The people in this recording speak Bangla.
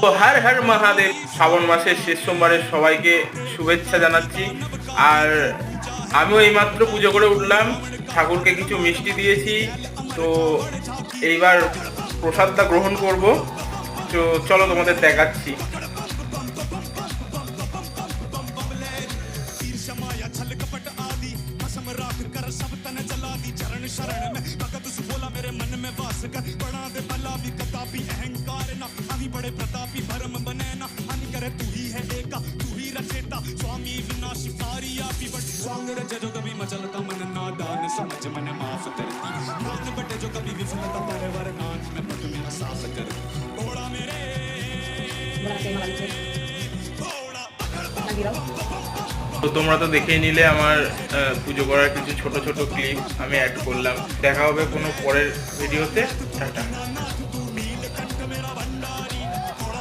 তো হর হর মহাদেব। শ্রাবণ মাসের শেষ সোমবারের সবাইকে শুভেচ্ছা জানাচ্ছি। আর আমিও এইমাত্র পুজো করে উঠলাম, ঠাকুরকে কিছু মিষ্টি দিয়েছি। তো এইবার প্রসাদটা গ্রহণ করব। তো চলো তোমাদের দেখাচ্ছি। তো তোমরা তো দেখেই নিলে আমার পুজো করার কিছু ছোট ছোট ক্লিপ আমি অ্যাড করলাম। দেখা হবে কোনো পরের ভিডিওতে। টাটা।